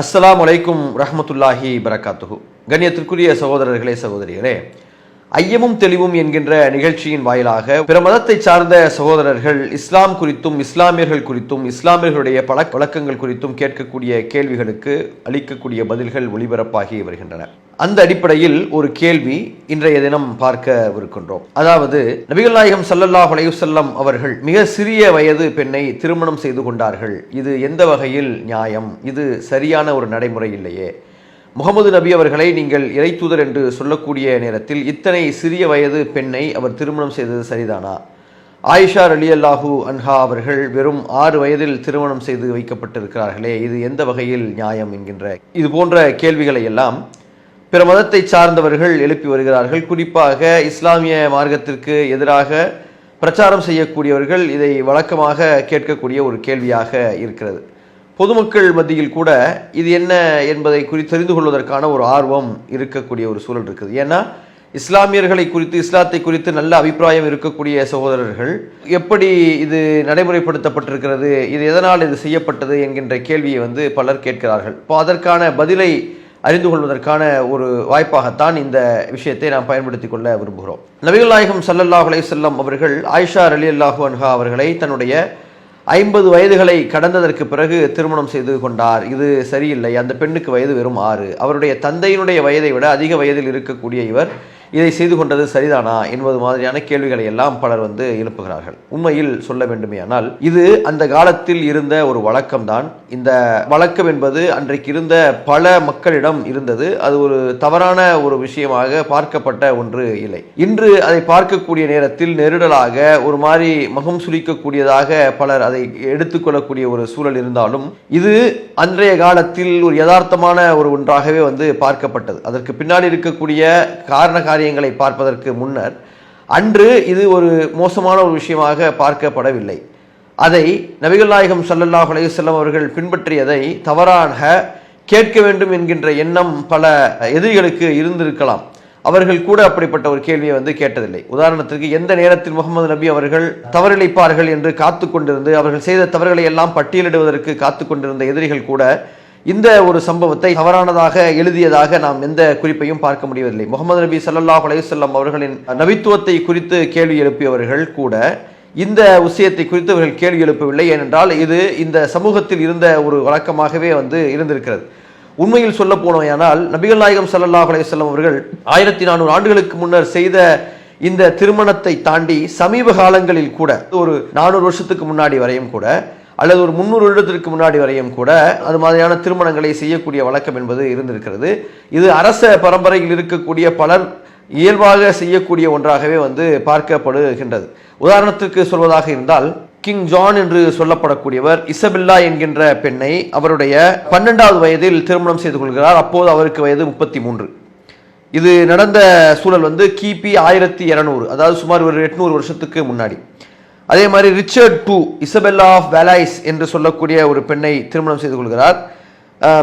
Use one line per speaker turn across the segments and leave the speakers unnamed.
அஸ்ஸலாமு அலைக்கும் ரஹ்மத்துல்லாஹி பரக்காத்துஹு. கண்ணியத்திற்குரிய சகோதரர்களே சகோதரிகளே, ஐயமும் தெளிவும் என்கின்ற நிகழ்ச்சியின் வாயிலாக பிற மதத்தை சார்ந்த சகோதரர்கள் இஸ்லாம் குறித்தும் இஸ்லாமியர்கள் குறித்தும் இஸ்லாமியர்களுடைய பழக்கங்கள் குறித்தும் கேட்கக்கூடிய கேள்விகளுக்கு அளிக்கக்கூடிய பதில்கள் ஒளிபரப்பாகி வருகின்றன. அந்த அடிப்படையில் ஒரு கேள்வி இன்றைய தினம் பார்க்கவிருக்கின்றோம். அதாவது, நபிகள் நாயகம் ஸல்லல்லாஹு அலைஹி வஸல்லம் அவர்கள் மிக சிறிய வயது பெண்ணை திருமணம் செய்து கொண்டார்கள். இது எந்த வகையில் நியாயம்? இது சரியான ஒரு நடைமுறை இல்லையே. முகமது நபி அவர்களை நீங்கள் இறைத்தூதர் என்று சொல்லக்கூடிய நேரத்தில் இத்தனை சிறிய வயது பெண்ணை அவர் திருமணம் செய்தது சரிதானா? ஆயிஷா ரலியல்லாஹு அன்ஹா அவர்கள் வெறும் 6 வயதில் திருமணம் செய்து வைக்கப்பட்டிருக்கிறார்களே, இது எந்த வகையில் நியாயம் என்கின்ற இது போன்ற கேள்விகளை எல்லாம் பிற மதத்தை சார்ந்தவர்கள் எழுப்பி வருகிறார்கள். குறிப்பாக இஸ்லாமிய மார்க்கத்திற்கு எதிராக பிரச்சாரம் செய்யக்கூடியவர்கள் இதை வழக்கமாக கேட்கக்கூடிய ஒரு கேள்வியாக இருக்கிறது. பொதுமக்கள் மத்தியில் கூட இது என்ன என்பதை குறித்து தெரிந்து கொள்வதற்கான ஒரு ஆர்வம் இருக்கக்கூடிய ஒரு சூழல் இருக்குது. ஏன்னா இஸ்லாமியர்களை குறித்து இஸ்லாத்தை குறித்து நல்ல அபிப்பிராயம் இருக்கக்கூடிய சகோதரர்கள் எப்படி இது நடைமுறைப்படுத்தப்பட்டிருக்கிறது, இது எதனால் இது செய்யப்பட்டது என்கின்ற கேள்வியை பலர் கேட்கிறார்கள். இப்போ அதற்கான பதிலை அறிந்து கொள்வதற்கான ஒரு வாய்ப்பாகத்தான் இந்த விஷயத்தை நாம் பயன்படுத்திக் கொள்ள விரும்புகிறோம். நபிகள் நாயகம் ஸல்லல்லாஹு அலைஹி வஸல்லம் அவர்கள் ஆயிஷா ரலியல்லாஹு அன்ஹா அவர்களை தன்னுடைய 50 வயதுகளை கடந்ததற்கு பிறகு திருமணம் செய்து கொண்டார். இது சரியில்லை. அந்த பெண்ணுக்கு வயது வெறும் 6. அவருடைய தந்தையினுடைய வயதை விட அதிக வயதில் இருக்கக்கூடிய இவர் இதை செய்து கொண்டது சரிதானா என்பது மாதிரியான கேள்விகளை எல்லாம் பலர் எழுப்புகிறார்கள். உண்மையில் சொல்ல வேண்டுமேயானால் இது அந்த காலத்தில் இருந்த ஒரு வழக்கம்தான். இந்த வழக்கம் என்பது அன்றைக்கு இருந்த பல மக்களிடம் இருந்தது. அது ஒரு தவறான ஒரு விஷயமாக பார்க்கப்பட்ட ஒன்று இல்லை. இன்று அதை பார்க்கக்கூடிய நேரத்தில் நெருடலாக ஒரு மாதிரி முகம் சுளிக்கக்கூடியதாக பலர் அதை எடுத்துக்கொள்ளக்கூடிய ஒரு சூழல் இருந்தாலும் இது அன்றைய காலத்தில் ஒரு யதார்த்தமான ஒரு ஒன்றாகவே பார்க்கப்பட்டது. அதற்கு பின்னாடி இருக்கக்கூடிய காரண காரியங்களை பார்ப்பதற்கு முன்னர் அன்று இது ஒரு மோசமான ஒரு விஷயமாக பார்க்கப்படவில்லை. அதை நபிகள் நாயகம் ஸல்லல்லாஹு அலைஹி வஸல்லம் அவர்கள் பின்பற்றியதை தவறாக கேட்க வேண்டும் என்கின்ற எண்ணம் பல எதிரிகளுக்கு இருந்திருக்கலாம். அவர்கள் கூட அப்படிப்பட்ட ஒரு கேள்வியை கேட்டதில்லை. உதாரணத்திற்கு, எந்த நேரத்தில் முகமது நபி அவர்கள் தவறிழைப்பார்கள் என்று காத்து கொண்டிருந்து அவர்கள் செய்த தவறுகளை எல்லாம் பட்டியலிடுவதற்கு காத்து கொண்டிருந்த எதிரிகள் கூட இந்த ஒரு சம்பவத்தை தவறானதாக எழுதியதாக நாம் எந்த குறிப்பையும் பார்க்க முடியவில்லை. முகமது நபி ஸல்லல்லாஹு அலைஹி வஸல்லம் அவர்களின் நபித்துவத்தை குறித்து கேள்வி எழுப்பியவர்கள் கூட இந்த விஷயத்தை குறித்து அவர்கள் கேள்வி எழுப்பவில்லை. ஏனென்றால் இது இந்த சமூகத்தில் இருந்த ஒரு வழக்கமாகவே இருந்திருக்கிறது. உண்மையில் சொல்ல போனோயானால் நபிகள் நாயகம் ஸல்லல்லாஹு அலைஹி வஸல்லம் அவர்கள் 1400 ஆண்டுகளுக்கு முன்னர் செய்த இந்த திருமணத்தை தாண்டி சமீப காலங்களில் கூட ஒரு 400 வருஷத்துக்கு முன்னாடி வரையும் கூட அல்லது ஒரு 300 வருடத்திற்கு முன்னாடி வரையும் கூட அது மாதிரியான திருமணங்களை செய்யக்கூடிய வழக்கம் என்பது இருந்திருக்கிறது. இது அரச பரம்பரையில் இருக்கக்கூடிய பலர் இயல்பாக செய்யக்கூடிய ஒன்றாகவே பார்க்கப்படுகின்றது. உதாரணத்திற்கு சொல்வதாக இருந்தால், கிங் ஜான் என்று சொல்லப்படக்கூடியவர் இசபெல்லா என்கின்ற பெண்ணை அவருடைய 12வது வயதில் திருமணம் செய்து கொள்கிறார். அப்போது அவருக்கு வயது 33. இது நடந்த சூழல் கிபி 1200, அதாவது சுமார் ஒரு 800 வருஷத்துக்கு முன்னாடி. அதே மாதிரி ரிச்சர்ட் II இசபெல்லா ஆஃப் வேலைஸ் என்று சொல்லக்கூடிய ஒரு பெண்ணை திருமணம் செய்து கொள்கிறார்.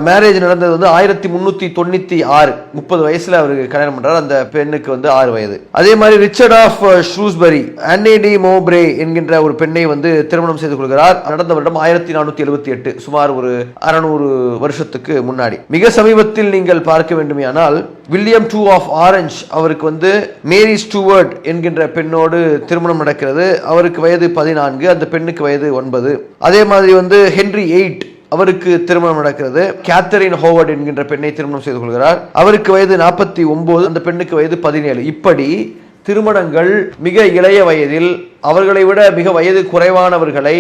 மேரேஜ் நடந்தது 1396, 30 வயசுல அவருக்கு கல்யாணம் பண்றார். அந்த பெண்ணுக்கு 6 வயது. அதே மாதிரி ரிச்சர்ட் ஆஃப் ஷ்ரூஸ்பரி அன்னே டி மோப்ரே என்கின்ற ஒரு பெண்ணை திருமணம் செய்து கொள்கிறார். நடந்த வருடம் 1478, சுமார் ஒரு 600 வருஷத்துக்கு முன்னாடி. மிக சமீபத்தில் நீங்கள் பார்க்க வேண்டுமானால் வில்லியம் II ஆஃப் ஆரஞ்ச் அவருக்கு மேரி ஸ்டூவர்ட் என்கின்ற பெண்ணோடு திருமணம் நடக்கிறது. அவருக்கு வயது 14, அந்த பெண்ணுக்கு வயது 9. அதே மாதிரி ஹென்றி VIII அவருக்கு திருமணம் நடக்கிறது. கேத்தரின் ஹோவர்ட் என்கின்ற பெண்ணை திருமணம் செய்து கொள்கிறார். அவருக்கு வயது 49, அந்த பெண்ணுக்கு வயது 17. இப்படி திருமணங்கள் மிக இளைய வயதில் அவர்களை விட மிக வயது குறைவானவர்களை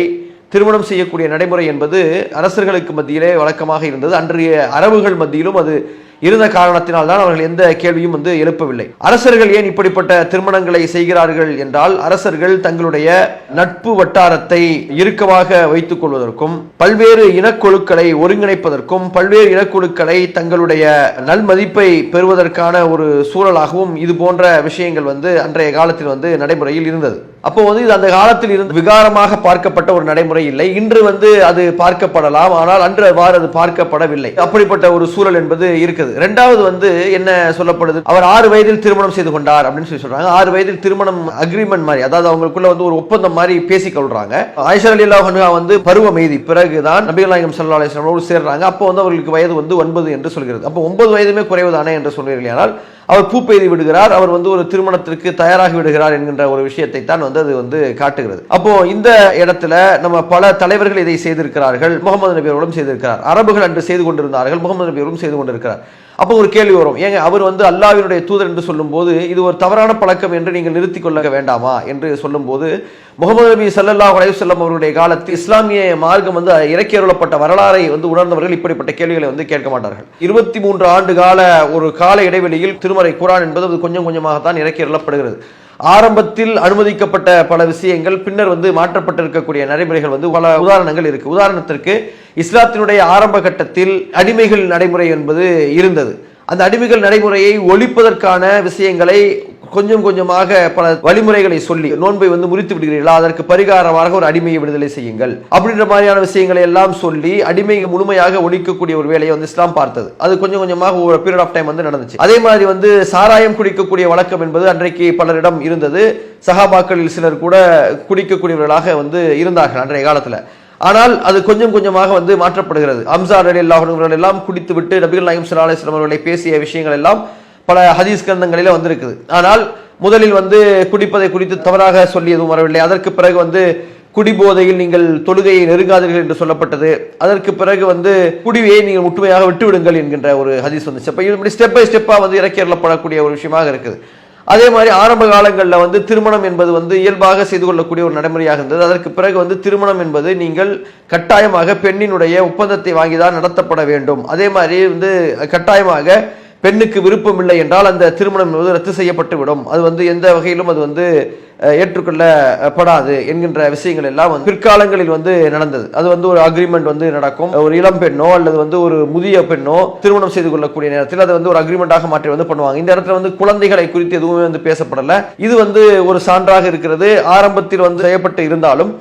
திருமணம் செய்யக்கூடிய நடைமுறை என்பது அரசர்களுக்கு மத்தியிலே வழக்கமாக இருந்தது. அன்றைய அரபுகள் மத்தியிலும் அது இருந்த காரணத்தினால் தான் அவர்கள் எந்த கேள்வியும் எழுப்பவில்லை. அரசர்கள் ஏன் இப்படிப்பட்ட திருமணங்களை செய்கிறார்கள் என்றால், அரசர்கள் தங்களுடைய நட்பு வட்டாரத்தை இறுக்கமாக வைத்துக் கொள்வதற்கும் பல்வேறு இனக்குழுக்களை ஒருங்கிணைப்பதற்கும் பல்வேறு இனக்குழுக்களை தங்களுடைய நல்மதிப்பை பெறுவதற்கான ஒரு சூழலாகவும் இது போன்ற விஷயங்கள் அன்றைய காலத்தில் நடைமுறையில் இருந்தது. அப்போ இது அந்த காலத்தில் இருந்து விகாரமாக பார்க்கப்பட்ட ஒரு நடைமுறை இல்லை. இன்று அது பார்க்கப்படலாம், ஆனால் அன்று அவ்வாறு அது பார்க்கப்படவில்லை. அப்படிப்பட்ட ஒரு சூழல் என்பது இருக்கிறது. இருக்குது. இரண்டாவது வந்து என்ன சொல்லப்படுது, அவர் 6 வயதில் திருமணம் செய்து கொண்டார் அப்படின்னு சொல்றாங்க. 6 வயதில் திருமணம் அக்ரிமெண்ட் மாதிரி, அதாவது அவங்களுக்குள்ள வந்து ஒரு ஒப்பந்தம் மாதிரி பேசிக் கொள்றாங்க. ஆயிஷா ரலியல்லாஹு அன்ஹா வந்து பருவம் எய்தி பிறகுதான் நபிகள் நாயகம் ஸல்லல்லாஹு அலைஹி வஸல்லம் சேர்றாங்க. அப்போ வந்து அவர்களுக்கு வயது வந்து 9 என்று சொல்கிறது. அப்போ 9 வயதுமே குறைவுதானே என்று சொல்வீர்கள். ஆனால் அவர் பூப்பெய்தி விடுகிறார், அவர் வந்து ஒரு திருமணத்திற்கு தயாராகி விடுகிறார் என்கின்ற ஒரு விஷயத்தை தான் வந்து அது வந்து காட்டுகிறது. அப்போ இந்த இடத்துல நம்ம பல தலைவர்கள் இதை செய்திருக்கிறார்கள். முகமது நபி அவர்களும் செய்திருக்கிறார், அரபுகள் அன்று செய்து கொண்டிருந்தார்கள், முகமது நபி அவர்களும் செய்து கொண்டிருக்கிறார். அப்போ ஒரு கேள்வி வரும், ஏங்க அவர் வந்து அல்லாஹ்வினுடைய தூதர் என்று சொல்லும் போது இது ஒரு தவறான பழக்கம் என்று நீங்கள் நிறுத்திக் கொள்ள வேண்டாமா என்று சொல்லும் போது, முகமது நபி ஸல்லல்லாஹு அலைஹி வஸல்லம் அவருடைய காலத்தில் இஸ்லாமிய மார்க்கம் வந்து இறக்கி அருளப்பட்ட வரலாறை வந்து உணர்ந்தவர்கள் இப்படிப்பட்ட கேள்விகளை வந்து கேட்க மாட்டார்கள். 23 ஆண்டு கால ஒரு கால இடைவெளியில் திருமறை குர்ஆன் என்பது கொஞ்சம் கொஞ்சமாகத்தான் இறக்கி அருளப்படுகிறது. ஆரம்பத்தில் அனுமதிக்கப்பட்ட பல விஷயங்கள் பின்னர் வந்து மாற்றப்பட்டிருக்கக்கூடிய நடைமுறைகள் வந்து பல உதாரணங்கள் இருக்கு. உதாரணத்திற்கு இஸ்லாத்தினுடைய ஆரம்ப கட்டத்தில் அடிமைகள் நடைமுறை என்பது இருந்தது. அந்த அடிமைகள் நடைமுறையை ஒழிப்பதற்கான விஷயங்களை கொஞ்சம் கொஞ்சமாக பல வழிமுறைகளை சொல்லி, நோன்பை வந்து முறித்து விடுகிறீர்களா, அதற்கு பரிகாரமாக ஒரு அடிமையை விடுதலை செய்யுங்கள் அப்படின்ற மாதிரியான விஷயங்களை எல்லாம் சொல்லி அடிமை முழுமையாக ஒழிக்கக்கூடிய ஒரு வேலையை வந்து இஸ்லாம் பார்த்தது. அது கொஞ்சம் கொஞ்சமாக ஒரு பீரியட் ஆஃப் டைம் வந்து நடந்துச்சு. அதே மாதிரி வந்து சாராயம் குடிக்கக்கூடிய வழக்கம் என்பது அன்றைக்கு பலரிடம் இருந்தது. சஹாபாக்களில் சிலர் கூட குடிக்கக்கூடியவர்களாக வந்து இருந்தார்கள் அன்றைய காலத்துல. ஆனால் அது கொஞ்சம் கொஞ்சமாக வந்து மாற்றப்படுகிறது. ஹம்ஸா ரலியல்லாஹு அன்ஹு அவர்கள் எல்லாம் குடித்து விட்டு நபிகள் நாயகம் ஸல்லல்லாஹு அலைஹி வஸல்லம் அவர்களை பேசிய விஷயங்கள் எல்லாம் பல ஹதீஸ் கிரந்தங்களிலே வந்திருக்குது. ஆனால் முதலில் வந்து குடிப்பதை குறித்து தவறாக சொல்லியதும் வரவில்லை. அதற்கு பிறகு வந்து குடிபோதையில் நீங்கள் தொழுகையை நெருங்காதீர்கள் என்று சொல்லப்பட்டது. அதற்கு பிறகு வந்து குடியை நீங்கள் முற்றுமையாக விட்டுவிடுங்கள் என்கின்ற ஒரு ஹதீஸ் வந்துச்சு. அப்ப இப்படி ஸ்டெப் பை ஸ்டெப்பா வந்து இறக்கி அருளப்படக்கூடிய ஒரு விஷயமாக இருக்குது. அதே மாதிரி ஆரம்ப காலங்களில் வந்து திருமணம் என்பது வந்து இயல்பாக செய்து கொள்ளக்கூடிய ஒரு நடைமுறையாக இருந்தது. அதற்கு பிறகு வந்து திருமணம் என்பது நீங்கள் கட்டாயமாக பெண்ணினுடைய ஒப்பந்தத்தை வாங்கிதான் நடத்தப்பட வேண்டும். அதே மாதிரி வந்து கட்டாயமாக பெண்ணுக்கு விருப்பம் இல்லை என்றால் அந்த திருமணம் என்பது ரத்து செய்யப்பட்டு விடும். அது வந்து எந்த வகையிலும் அது வந்து ஏற்றுக்கொள்ளப்படாது என்கின்ற விஷயங்கள் எல்லாம் வந்து பிற்காலங்களில் வந்து நடந்தது. அது வந்து ஒரு அக்ரிமெண்ட் வந்து நடக்கும். ஒரு இளம் பெண்ணோ அல்லது வந்து ஒரு முதிய பெண்ணோ திருமணம் செய்து கொள்ளக்கூடிய நேரத்தில் அதை வந்து ஒரு அக்ரிமெண்டாக மாற்றி வந்து பண்ணுவாங்க. இந்த இடத்துல வந்து குழந்தைகளை குறித்து எதுவுமே வந்து பேசப்படல. இது வந்து ஒரு சான்றாக இருக்கிறது. ஆரம்பத்தில் வந்து செய்யப்பட்டு இருந்தாலும்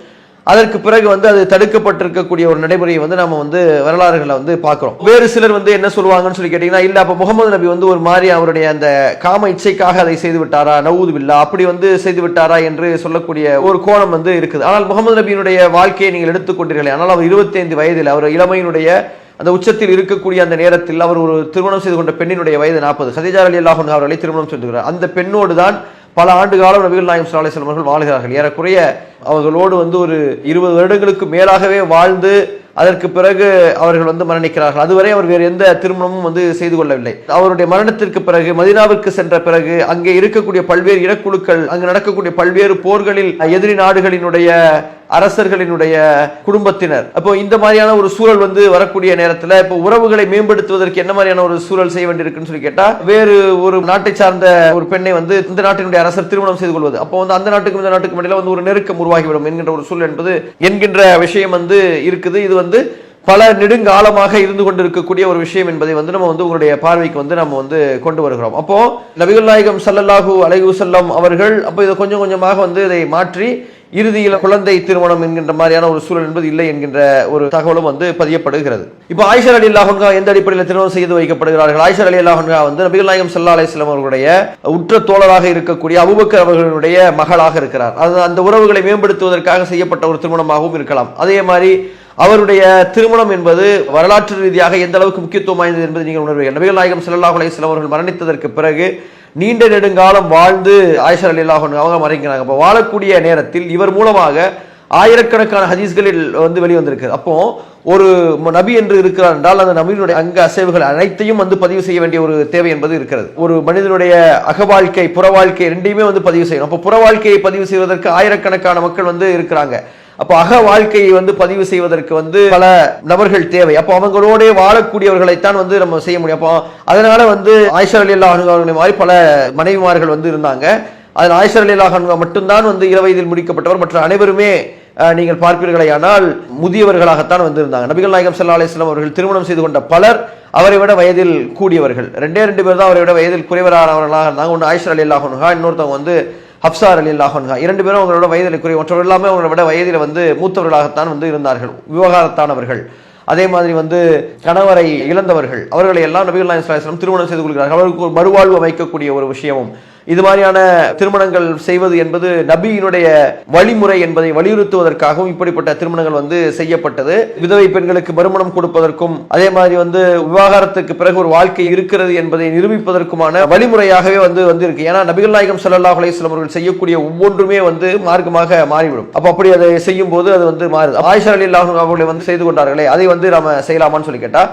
அதற்கு பிறகு வந்து அது தடுக்கப்பட்டிருக்கக்கூடிய ஒரு நடைமுறையை வந்து நம்ம வந்து வரலாறுகளை வந்து பார்க்கிறோம். வேறு சிலர் வந்து என்ன சொல்லுவாங்கன்னு சொல்லி கேட்டீங்கன்னா, இல்ல அப்ப முகமது நபி வந்து ஒரு மாதிரி அவருடைய அந்த காம இச்சைக்காக அதை செய்து விட்டாரா, நவூது பில்லா, அப்படி வந்து செய்து விட்டாரா என்று சொல்லக்கூடிய ஒரு கோணம் வந்து இருக்குது. ஆனால் முகமது நபியினுடைய வாழ்க்கையை நீங்கள் எடுத்துக்கொண்டீர்களே, ஆனால் அவர் 25 வயதில் அவர் இளமையினுடைய அந்த உச்சத்தில் இருக்கக்கூடிய அந்த நேரத்தில் அவர் ஒரு திருமணம் செய்து கொண்ட பெண்ணினுடைய வயது 40. ஹதீஜா ரலியல்லாஹு அன்ஹா அவர்களை திருமணம் செய்துகிறார். அந்த பெண்ணோடு தான் பல ஆண்டு காலம் நபிகள் நாயகம் ஸல்லல்லாஹு அலைஹி வஸல்லம் அவர்கள் வாழ்கிறார்கள். ஏறக்குறைய அவர்களோடு வந்து ஒரு 20 வருடங்களுக்கு மேலாகவே வாழ்ந்து அதற்கு பிறகு அவர்கள் வந்து மரணிக்கிறார்கள். அதுவரை அவர் வேறு எந்த திருமணமும் வந்து செய்து கொள்ளவில்லை. அவருடைய மரணத்திற்கு பிறகு மதீனாவிற்கு சென்ற பிறகு அங்கே இருக்கக்கூடிய பல்வேறு இனக்குழுக்கள், அங்கு நடக்கக்கூடிய பல்வேறு போர்களில் எதிரி நாடுகளினுடைய அரசர்களினுடைய குடும்பத்தினர், அப்போ இந்த மாதிரியான ஒரு சூழல் வந்து வரக்கூடிய நேரத்தில் இப்போ உறவுகளை மேம்படுத்துவதற்கு என்ன மாதிரியான ஒரு சூழல் செய்ய வேண்டியிருக்குன்னு சொல்லி கேட்டா, வேறு ஒரு நாட்டை சார்ந்த ஒரு பெண்ணை வந்து இந்த நாட்டினுடைய அரசர் திருமணம் செய்து கொள்வது, அப்போ வந்து அந்த நாட்டுக்கும் இந்த நாட்டுக்கும் இடையில வந்து ஒரு நெருக்கம் உருவாகிவிடும் என்கின்ற ஒரு சூழல் என்பது என்கின்ற விஷயம் வந்து இருக்குது. இது வந்து பல நெடுங்காலமாக இருந்து கொண்டிருக்கக்கூடிய ஒரு விஷயம் என்பதை வந்து நம்ம வந்து உங்களுடைய பார்வைக்கு வந்து நம்ம வந்து கொண்டு வருகிறோம். அப்போ நபிகள் நாயகம் ஸல்லல்லாஹு அலைஹி வஸல்லம் அவர்கள் அப்போ இதை கொஞ்சம் கொஞ்சமாக வந்து இதை மாற்றி இறுதியில் குழந்தை திருமணம் என்கின்ற மாதிரியான ஒரு சூழல் என்பது இல்லை என்கின்ற ஒரு தகவலும் வந்து பதியப்படுகிறது. இப்போ ஆயிஷா ரலியல்லாஹு அன்ஹா எந்த அடிப்படையில் திருமணம் செய்து வைக்கப்படுகிறார்கள்? ஆயிஷா ரலியல்லாஹு அன்ஹா வந்து நபிகள் நாயகம் ஸல்லல்லாஹு அலைஹி வஸல்லம் அவர்களுடைய உற்ற தோழராக இருக்கக்கூடிய அபூபக்கர் அவர்களுடைய மகளாக இருக்கிறார். அது அந்த உறவுகளை மேம்படுத்துவதற்காக செய்யப்பட்ட ஒரு திருமணமாகவும் இருக்கலாம். அதே மாதிரி அவருடைய திருமணம் என்பது வரலாற்று ரீதியாக எந்த அளவுக்கு முக்கியத்துவம் வாய்ந்தது என்பதை நீங்கள் உணர்வீர்கள். நபிகள் நாயகம் ஸல்லல்லாஹு அலைஹி வஸல்லம் அவர்கள் மரணித்ததற்கு பிறகு நீண்ட நெடுங்காலம் வாழ்ந்து ஆயிஷா ரலியல்லாஹு அன்ஹா அவங்க மறைக்கிறாங்க. அப்போ வாழக்கூடிய நேரத்தில் இவர் மூலமாக ஆயிரக்கணக்கான ஹதீஸ்களில் வந்து வெளிவந்திருக்கு. அப்போ ஒரு நபி என்று இருக்கிறார் என்றால் அந்த நபியினுடைய அங்க அசைவுகள் அனைத்தையும் வந்து பதிவு செய்ய வேண்டிய ஒரு தேவை என்பது இருக்கிறது. ஒரு மனிதனுடைய அக வாழ்க்கை புற வாழ்க்கை ரெண்டையுமே வந்து பதிவு செய்யணும். அப்போ புற வாழ்க்கையை பதிவு செய்வதற்கு ஆயிரக்கணக்கான மக்கள் வந்து இருக்கிறாங்க. அப்போ அக வாழ்க்கையை வந்து பதிவு செய்வதற்கு வந்து பல நபர்கள் தேவை. அப்போ அவங்களோட வாழக்கூடியவர்களைத்தான் வந்து நம்ம செய்ய முடியும். அப்போ அதனால வந்து ஆயிஷா ரலியல்லாஹு அன்ஹா மாதிரி பல மனைவிமார்கள் வந்து இருந்தாங்க. அதில் ஆயிஷா ரலியல்லாஹு அன்ஹா மட்டும்தான் வந்து 20 வயதில் முடிக்கப்பட்டவர். மற்ற அனைவருமே நீங்கள் பார்ப்பீர்களே ஆனால் முதியவர்களாகத்தான் வந்து இருந்தாங்க. நபிகள் நாயகம் ஸல்லல்லாஹு அலைஹி வஸல்லம் அவர்கள் திருமணம் செய்து கொண்ட பலர் அவரை விட வயதில் கூடியவர்கள். ரெண்டு பேர் தான் அவரை விட வயதில் குறைவரானவர்களாக இருந்தாங்க. ஒன்று ஆயிஷா ரலியல்லாஹு அன்ஹா, இன்னொருத்தவங்க வந்து ஹப்ஸா ரலியல்லாஹு அன்ஹா. 2 பேரும் அவங்களோட வயதில் குறைய, மற்றவர்கள் எல்லாமே அவங்களோட விட வயதில் வந்து மூத்தவர்களாகத்தான் வந்து இருந்தார்கள், விவகாரத்தானவர்கள். அதே மாதிரி வந்து கணவரை இழந்தவர்கள் அவர்களை எல்லாம் நபிகள் நாயகம் ஸல்லல்லாஹு அலைஹி வஸல்லம் திருமணம் செய்து கொள்கிறார்கள். அவர்களுக்கு ஒரு மறுவாழ்வு அமைக்கக்கூடிய ஒரு விஷயமும் இது மாதிரியான திருமணங்கள் செய்வது என்பது நபியினுடைய வழிமுறை என்பதை வலியுறுத்துவதற்காகவும் இப்படிப்பட்ட திருமணங்கள் வந்து செய்யப்பட்டது. விதவை பெண்களுக்கு மறுமணம் கொடுப்பதற்கும் அதே மாதிரி வந்து விவாகரத்துக்கு பிறகு ஒரு வாழ்க்கை இருக்கிறது என்பதை நிரூபிப்பதற்குமான வழிமுறையாகவே வந்து இருக்கு. ஏன்னா நபிகள் நாயகம் ஸல்லல்லாஹு அலைஹி வஸல்லம் அவர்கள் செய்யக்கூடிய ஒவ்வொன்றுமே வந்து மார்க்கமாக மாறிவிடும். அப்படி அதை செய்யும் போது அது வந்து மாறுது. ஆயிஷா ரலியல்லாஹு அன்ஹா அவர்களை வந்து செய்து கொண்டார்களே, அதை வந்து நாம செய்யலாமான்னு சொல்லி கேட்டா,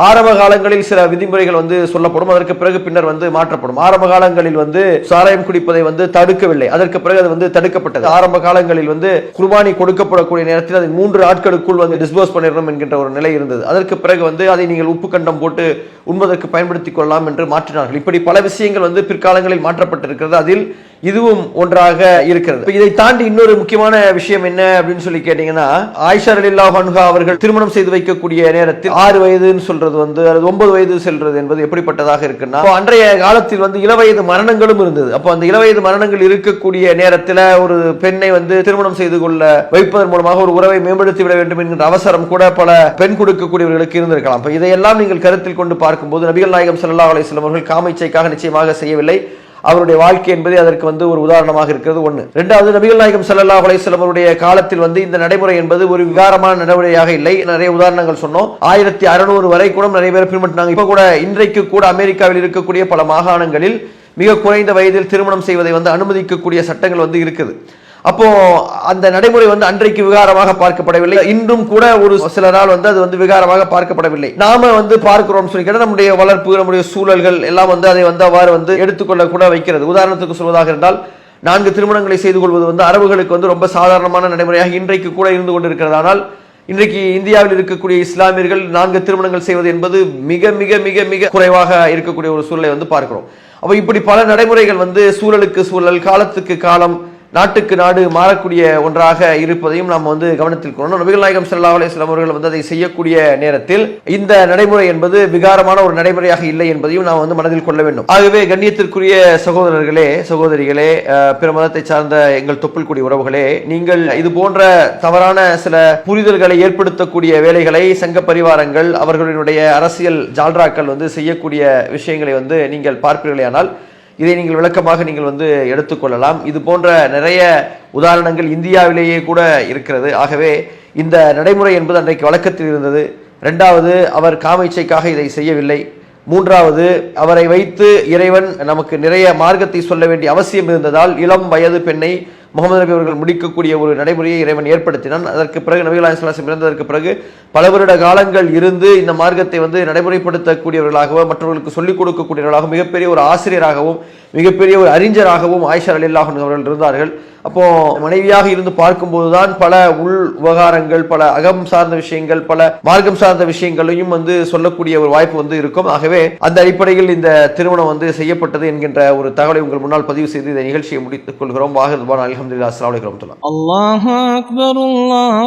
ஆரம்ப காலங்களில் சில விதிமுறைகள் வந்து சொல்லப்படும், அதற்கு பிறகு பின்னர் வந்து மாற்றப்படும். ஆரம்ப காலங்களில் வந்து சாராயம் குடிப்பதை வந்து தடுக்கவில்லை, அதற்கு பிறகு அது வந்து தடுக்கப்பட்டது. ஆரம்ப காலங்களில் வந்து குர்பானி கொடுக்கப்படக்கூடிய நேரத்தில் அதை 3 நாட்களுக்குள் வந்து டிஸ்போஸ் பண்ணிடணும் என்கின்ற ஒரு நிலை இருந்தது. அதற்கு பிறகு வந்து அதை நீங்கள் உப்பு கண்டம் போட்டு உண்பதற்கு பயன்படுத்திக் கொள்ளலாம் என்று மாற்றினார்கள். இப்படி பல விஷயங்கள் வந்து பிற்காலங்களில் மாற்றப்பட்டிருக்கிறது. அதில் இதுவும் ஒன்றாக இருக்கிறது. இதை தாண்டி இன்னொரு முக்கியமான விஷயம் என்ன அப்படின்னு சொல்லி கேட்டீங்கன்னா, ஆயிஷா ரலியல்லாஹு அன்ஹா அவர்கள் திருமணம் செய்து வைக்கக்கூடிய நேரத்தில் 6 வயதுன்னு சொல்றது வந்து 9 வயது செல்றது என்பது எப்படிப்பட்டதாக இருக்குன்னா, அன்றைய காலத்தில் வந்து இளவயது மரணங்களும் இருந்தது. அப்போ அந்த இளவயது மரணங்கள் இருக்கக்கூடிய நேரத்தில் ஒரு பெண்ணை வந்து திருமணம் செய்து கொள்ள வைப்பதன் மூலமாக ஒரு உறவை மேம்படுத்தி விட வேண்டும் என்கிற அவசரம் கூட பல பெண் கொடுக்கக்கூடியவர்களுக்கு இருந்திருக்கலாம். இதையெல்லாம் நீங்கள் கருத்தில் கொண்டு பார்க்கும்போது நபிகள் நாயகம் ஸல்லல்லாஹு அலைஹி வஸல்லம் அவர்கள் காமீச்சைக்காக நிச்சயமாக செய்யவில்லை. அவருடைய வாழ்க்கை என்பது அதற்கு வந்து ஒரு உதாரணமாக இருக்கிறது. ஒன்று. இரண்டாவது, நபிகள் நாயகம் ஸல்லல்லாஹு அலைஹி வஸல்லம் அவருடைய காலத்தில் வந்து இந்த நடைமுறை என்பது ஒரு விகாரமான நடைமுறையாக இல்லை. நிறைய உதாரணங்கள் சொன்னோம். 1600 வரை கூட நிறைய பேர் பின்பற்றினாங்க. இப்ப கூட இன்றைக்கு கூட அமெரிக்காவில் இருக்கக்கூடிய பல மாகாணங்களில் மிக குறைந்த வயதில் திருமணம் செய்வதை வந்து அனுமதிக்கக்கூடிய சட்டங்கள் வந்து இருக்குது. அப்போ அந்த நடைமுறை வந்து அன்றைக்கு விகாரமாக பார்க்கப்படவில்லை. இன்றும் கூட ஒரு சிலரால் வந்து அது வந்து விகாரமாக பார்க்கப்படவில்லை. நாம வந்து பார்க்கிறோம் சொல்லி கேட்டால் நம்முடைய வளர்ப்பு, நம்முடைய சூழல்கள் எல்லாம் வந்து அதை வந்து அவ்வாறு வந்து எடுத்துக்கொள்ள கூட வைக்கிறது. உதாரணத்துக்கு சொல்வதாக இருந்தால், 4 திருமணங்களை செய்து கொள்வது வந்து அரபுகளுக்கு வந்து ரொம்ப சாதாரணமான நடைமுறையாக இன்றைக்கு கூட இருந்து கொண்டிருக்கிறது. ஆனால் இன்றைக்கு இந்தியாவில் இருக்கக்கூடிய இஸ்லாமியர்கள் 4 திருமணங்கள் செய்வது என்பது மிக மிக மிக மிக குறைவாக இருக்கக்கூடிய ஒரு சூழலை வந்து பார்க்கிறோம். அப்ப இப்படி பல நடைமுறைகள் வந்து சூழலுக்கு சூழல், காலத்துக்கு காலம், நாட்டுக்கு நாடு மாறக்கூடிய ஒன்றாக இருப்பதையும் நாம் வந்து கவனத்தில் கொள்ளணும். நபிகள் நாயகம் ஸல்லல்லாஹு அலைஹி வஸல்லம் அவர்கள் வந்து அதை செய்யக்கூடிய நேரத்தில் இந்த நடைமுறை என்பது விகாரமான ஒரு நடைமுறையாக இல்லை என்பதையும் நாம் வந்து மனதில் கொள்ள வேண்டும். ஆகவே கண்ணியத்திற்குரிய சகோதரர்களே, சகோதரிகளே, பிற மதத்தை சார்ந்த எங்கள் தொப்புள் கூடிய உறவுகளே, நீங்கள் இது போன்ற தவறான சில புரிதல்களை ஏற்படுத்தக்கூடிய வேலைகளை சங்க பரிவாரங்கள், அவர்களுடைய அரசியல் ஜால்ராக்கள் வந்து செய்யக்கூடிய விஷயங்களை வந்து நீங்கள் பார்ப்பீர்களேயானால் இதை நீங்கள் விளக்கமாக நீங்கள் வந்து எடுத்துக்கொள்ளலாம். இது போன்ற நிறைய உதாரணங்கள் இந்தியாவிலேயே கூட இருக்கிறது. ஆகவே இந்த நடைமுறை என்பது அன்றைக்கு வழக்கத்தில் இருந்தது. 2வது, அவர் காமீச்சைக்காக இதை செய்யவில்லை. 3வது, அவரை வைத்து இறைவன் நமக்கு நிறைய மார்க்கத்தை சொல்ல வேண்டிய அவசியம் இருந்ததால் இளம் வயது பெண்ணை முகமது நபி அவர்கள் முடிக்கக்கூடிய ஒரு நடைமுறையை இறைவன் ஏற்படுத்தினான். அதற்கு பிறகு நபிகள் நாயகம் ஸல்லல்லாஹு அலைஹி வஸல்லம் இறந்ததற்கு பிறகு பல வருட காலங்கள் இருந்து இந்த மார்க்கத்தை வந்து நடைமுறைப்படுத்தக்கூடியவர்களாகவும் மற்றவர்களுக்கு சொல்லிக் கொடுக்கக்கூடியவர்களாகவும் மிகப்பெரிய ஒரு ஆசிரியராகவும் மிகப்பெரிய ஒரு அறிஞராகவும் ஆயிஷா ரலியல்லாஹு அன்ஹா அவர்கள் இருந்தார்கள். அப்போ மனைவியாக இருந்து பார்க்கும்போதுதான் பல உள் விவகாரங்கள், பல அகம் சார்ந்த விஷயங்கள், பல மார்க்கம் சார்ந்த விஷயங்களையும் வந்து சொல்லக்கூடிய ஒரு வாய்ப்பு வந்து இருக்கும். ஆகவே அந்த அடிப்படையில் இந்த திருமணம் வந்து செய்யப்பட்டது என்கின்ற ஒரு தகவலை உங்கள் முன்னால் பதிவு செய்து இந்த நிகழ்ச்சியை முடித்துக் கொள்கிறோம். வாஹிர் துபான் அல்ஹம்துலில்லாஹ். அஸ்ஸலாமு அலைக்கும் வரஹ்மத்துல்லாஹ்.
அல்லாஹு அக்பர், அல்லாஹ்